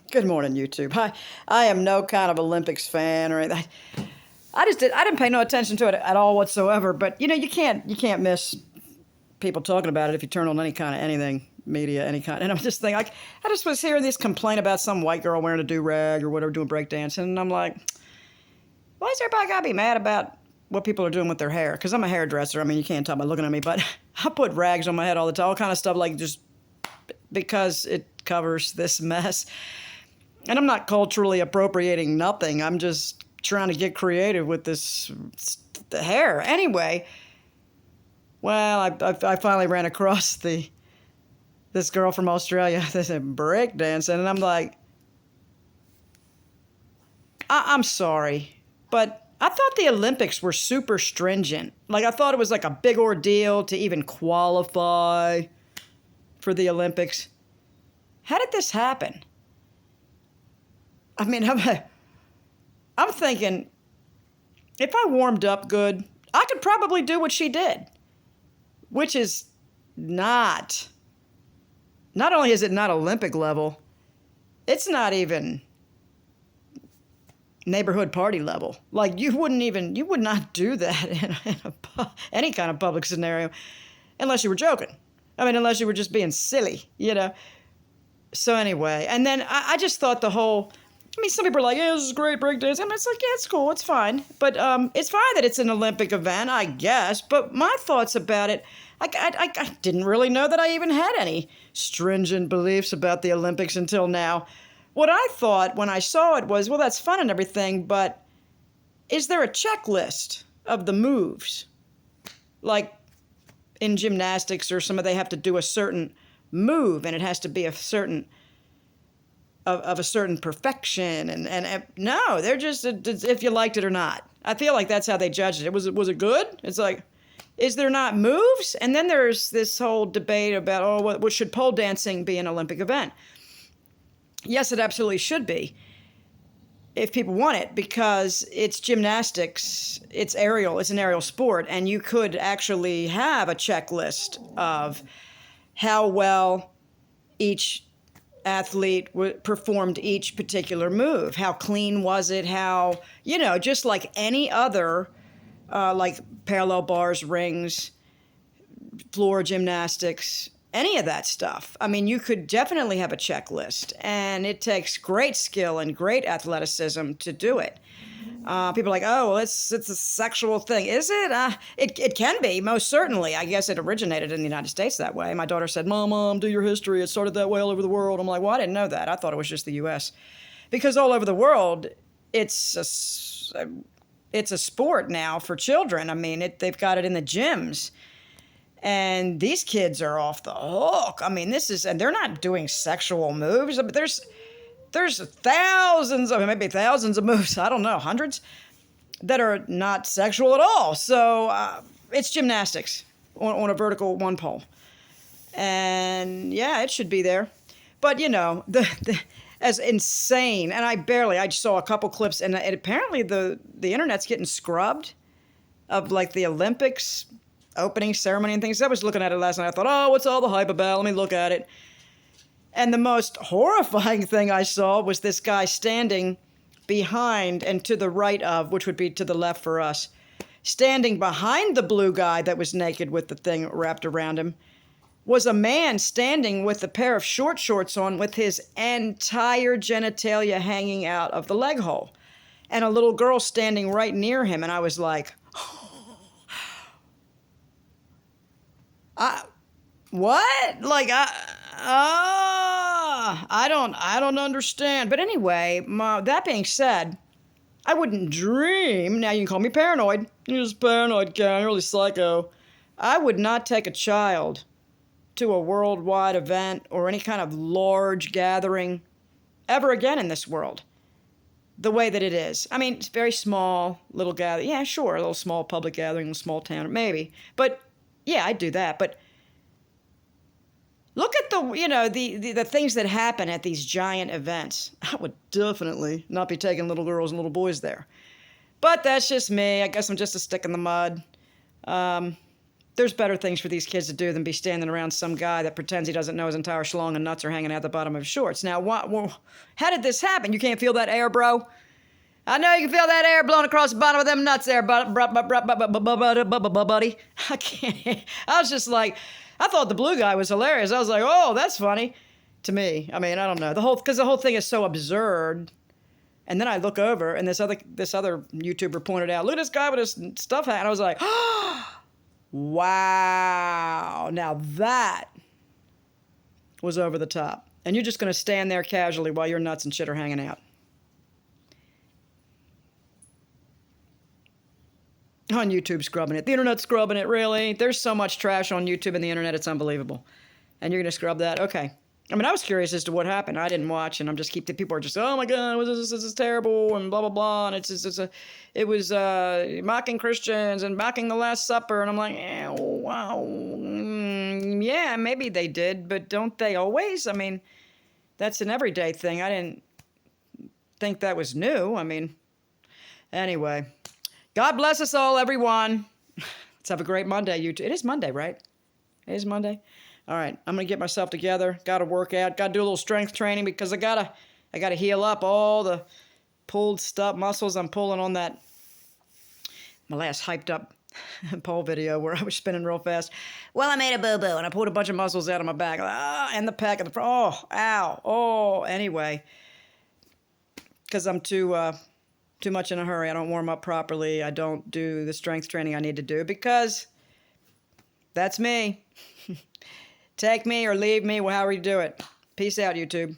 Good morning, YouTube. I am no kind of Olympics fan or anything. I didn't pay no attention to it at all whatsoever. But you can't miss people talking about it if you turn on any kind of anything media, any kind. And I'm just thinking, like, I just was hearing this complaint about some white girl wearing a do-rag or whatever doing breakdancing, and I'm like, why is everybody gotta be mad about what people are doing with their hair? Because I'm a hairdresser. I mean, you can't tell by looking at me, but I put rags on my head all the time, all kind of stuff, like just because it covers this mess. And I'm not culturally appropriating nothing. I'm just trying to get creative with the hair. Anyway, well, I finally ran across this girl from Australia that's a breakdancing, and I'm like, I'm sorry, but I thought the Olympics were super stringent. Like, I thought it was like a big ordeal to even qualify for the Olympics. How did this happen? I mean, I'm thinking, if I warmed up good, I could probably do what she did, which is not only is it not Olympic level, it's not even neighborhood party level. Like, you would not do that in any kind of public scenario unless you were joking. I mean, unless you were just being silly. So anyway, and then I just thought some people are like, yeah, this is great breakdance. And it's like, yeah, it's cool, it's fine. But it's fine that it's an Olympic event, I guess. But my thoughts about it, I didn't really know that I even had any stringent beliefs about the Olympics until now. What I thought when I saw it was, well, that's fun and everything, but is there a checklist of the moves? Like in gymnastics or they have to do a certain move, and it has to be a certain of a certain perfection, and no, they're just if you liked it or not. I feel like that's how they judged it. Was it good? It's like, is there not moves? And then there's this whole debate about, what should pole dancing be an Olympic event? Yes, it absolutely should be, if people want it, because it's gymnastics, it's an aerial sport, and you could actually have a checklist of how well each athlete performed each particular move. How clean was it? How, just like any other, like parallel bars, rings, floor gymnastics, any of that stuff. I mean, you could definitely have a checklist, and it takes great skill and great athleticism to do it. People are like, oh, well, it's a sexual thing. Is it? It can be, most certainly. I guess it originated in the United States that way. My daughter said, Mom, do your history. It started that way all over the world. I'm like, well, I didn't know that. I thought it was just the U.S. Because all over the world, it's a sport now for children. I mean, they've got it in the gyms. And these kids are off the hook. I mean, and they're not doing sexual moves. But there's thousands of moves, I don't know, hundreds, that are not sexual at all. So it's gymnastics on a vertical one pole. And yeah, it should be there. But, as insane, and I saw a couple clips, and apparently the internet's getting scrubbed of, like, the Olympics opening ceremony and things. I was looking at it last night. I thought, oh, what's all the hype about? Let me look at it. And the most horrifying thing I saw was this guy standing behind and to the right of, which would be to the left for us, standing behind the blue guy that was naked with the thing wrapped around him, was a man standing with a pair of short shorts on with his entire genitalia hanging out of the leg hole, and a little girl standing right near him. And I was like, what? Like, I don't understand. But anyway, that being said, I wouldn't dream. Now you can call me paranoid. You're just paranoid, Karen. You're really psycho. I would not take a child to a worldwide event or any kind of large gathering ever again in this world the way that it is. I mean, it's very small, little gathering. Yeah, sure, a little small public gathering in a small town, maybe. But yeah, I'd do that. But look at the things that happen at these giant events. I would definitely not be taking little girls and little boys there. But that's just me. I guess I'm just a stick in the mud. There's better things for these kids to do than be standing around some guy that pretends he doesn't know his entire schlong and nuts are hanging out the bottom of his shorts. Now, how did this happen? You can't feel that air, bro? I know you can feel that air blowing across the bottom of them nuts there, buddy. I can't. I was just like, I thought the blue guy was hilarious. I was like, oh, that's funny to me. I mean, I don't know. Because the whole thing is so absurd. And then I look over, and this other YouTuber pointed out, look at this guy with his stuff hat. And I was like, oh, wow. Now that was over the top. And you're just going to stand there casually while your nuts and shit are hanging out. On YouTube scrubbing it. The internet's scrubbing it, really? There's so much trash on YouTube and the internet, it's unbelievable. And you're going to scrub that? Okay. I mean, I was curious as to what happened. I didn't watch, and people are just, oh my God, this is terrible, and blah, blah, blah. And it was mocking Christians and mocking the Last Supper. And I'm like, wow. Yeah, maybe they did, but don't they always? I mean, that's an everyday thing. I didn't think that was new. I mean, anyway. God bless us all, everyone. Let's have a great Monday, YouTube. It is Monday, right? It is Monday. All right, I'm gonna get myself together. Got to work out. Got to do a little strength training because I gotta heal up all the pulled stuff, muscles I'm pulling on that. My last hyped up pole video where I was spinning real fast. Well, I made a boo boo and I pulled a bunch of muscles out of my back. And the pec and the front. Oh, ow. Oh, anyway, because I'm too much in a hurry. I don't warm up properly. I don't do the strength training I need to do because that's me. Take me or leave me, however you do it. Peace out, YouTube.